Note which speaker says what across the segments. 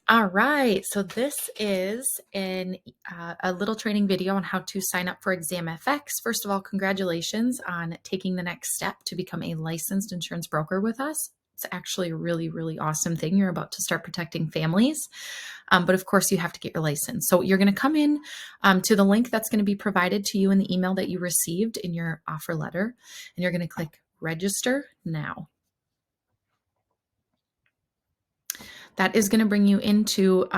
Speaker 1: All right, so this is a little training video on how to sign up for ExamFX. First of all, congratulations on taking the next step to become a licensed insurance broker with us. It's actually a really, really awesome thing. You're about to start protecting families, but of course you have to get your license. So you're going to come in to the link that's going to be provided to you in the email that you received in your offer letter, and you're going to click Register Now. That is going to bring you into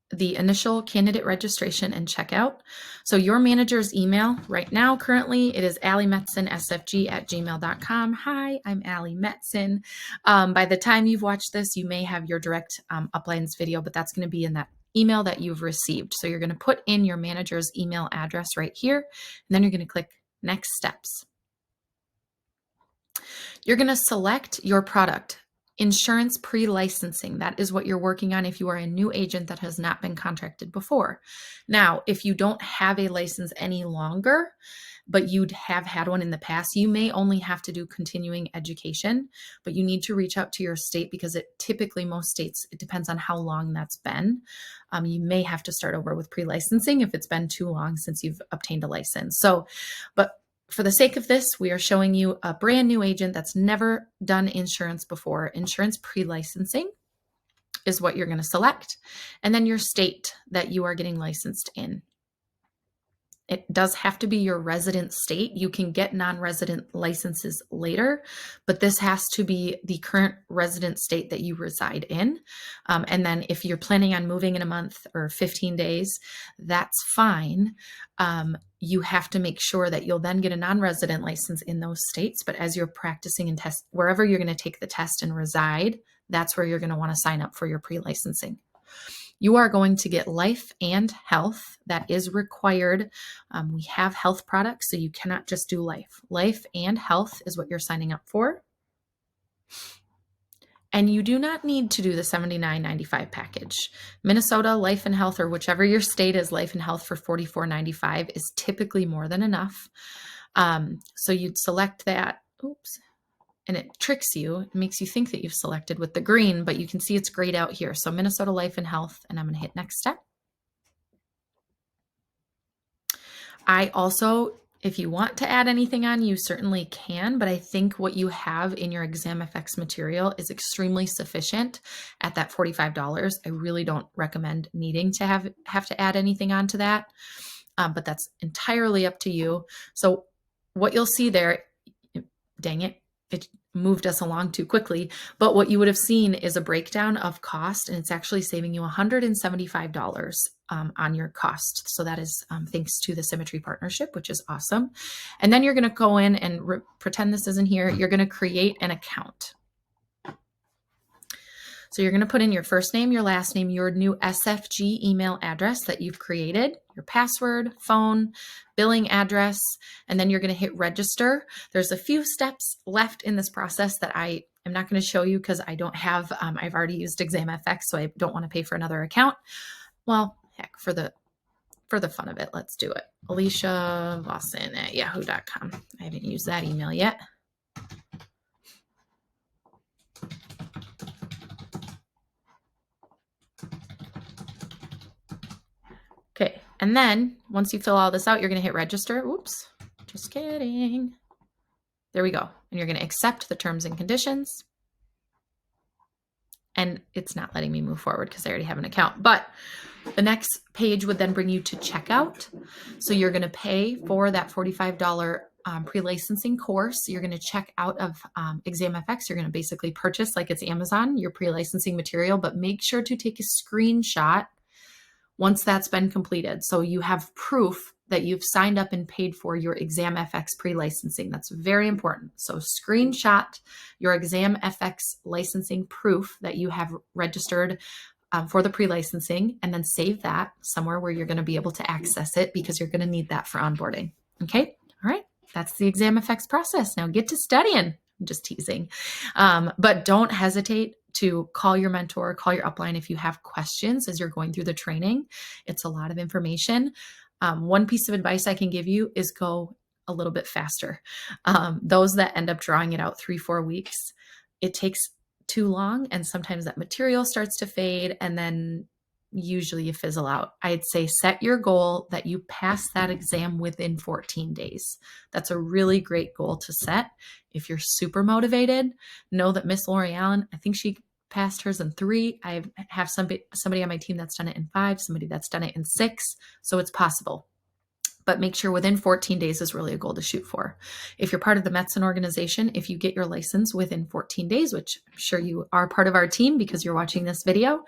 Speaker 1: the initial candidate registration and checkout. So your manager's email right now, currently, it is alliemetsonsfg@gmail.com. Hi, I'm Allie Metzen. By the time you've watched this, you may have your direct uplines video, but that's going to be in that email that you've received. So you're going to put in your manager's email address right here, and then you're going to click Next Steps. You're going to select your product. Insurance pre-licensing, that is what you're working on if you are a new agent that has not been contracted before. Now, if you don't have a license any longer, but you'd have had one in the past, you may only have to do continuing education, but you need to reach out to your state because typically most states, it depends on how long that's been. You may have to start over with pre-licensing if it's been too long since you've obtained a license. But for the sake of this, we are showing you a brand new agent that's never done insurance before. Insurance pre-licensing is what you're going to select, and then your state that you are getting licensed in. It does have to be your resident state. You can get non-resident licenses later, but this has to be the current resident state that you reside in. And then if you're planning on moving in a month or 15 days, that's fine. You have to make sure that you'll then get a non-resident license in those states. But as you're practicing and test, wherever you're going to take the test and reside, that's where you're going to want to sign up for your pre-licensing. You are going to get life and health. That is required. We have health products, so you cannot just do life. Life and health is what you're signing up for. And you do not need to do the $79.95 package. Minnesota Life and Health, or whichever your state is, Life and Health for $44.95 is typically more than enough. So you'd select that. Oops. And it tricks you. It makes you think that you've selected with the green, but you can see it's grayed out here. So Minnesota Life and Health, and I'm going to hit Next Step. I also, if you want to add anything on, you certainly can, but I think what you have in your ExamFX material is extremely sufficient at that $45. I really don't recommend needing to have to add anything onto that, but that's entirely up to you. So what you'll see there, dang it, it moved us along too quickly, but what you would have seen is a breakdown of cost, and it's actually saving you $175 on your cost. So that is thanks to the Symmetry partnership, which is awesome. And then you're going to go in and pretend this isn't here. You're going to create an account. So you're going to put in your first name, your last name, your new SFG email address that you've created, your password, phone, billing address, and then you're going to hit register. There's a few steps left in this process that I am not going to show you because I don't have, I've already used ExamFX, so I don't want to pay for another account. Well, heck, for the fun of it, let's do it. Alicia Lawson at yahoo.com. I haven't used that email yet. Okay, and then once you fill all this out, you're going to hit register. Oops, just kidding. There we go. And you're going to accept the terms and conditions. And it's not letting me move forward because I already have an account. But the next page would then bring you to checkout. So you're going to pay for that $45 pre-licensing course. You're going to check out of ExamFX. You're going to basically purchase, like it's Amazon, your pre-licensing material, but make sure to take a screenshot once that's been completed. So you have proof that you've signed up and paid for your ExamFX pre-licensing. That's very important. So screenshot your ExamFX licensing proof that you have registered for the pre-licensing, and then save that somewhere where you're going to be able to access it because you're going to need that for onboarding. Okay. All right. That's the ExamFX process. Now get to studying. I'm just teasing. But don't hesitate to call your mentor, call your upline if you have questions as you're going through the training. It's a lot of information. One piece of advice I can give you is go a little bit faster. Those that end up drawing it out 3-4 weeks, it takes too long, and sometimes that material starts to fade, and then usually you fizzle out. I'd say set your goal that you pass that exam within 14 days. That's a really great goal to set. If you're super motivated, know that Miss Lori Allen, I think she passed hers in 3. I have somebody on my team that's done it in 5, somebody that's done it in 6. So it's possible. But make sure within 14 days is really a goal to shoot for. If you're part of the medicine organization, if you get your license within 14 days, which I'm sure you are part of our team because you're watching this video,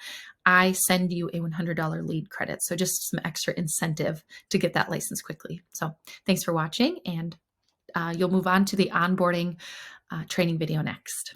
Speaker 1: I send you a $100 lead credit. So just some extra incentive to get that license quickly. So thanks for watching, and you'll move on to the onboarding training video next.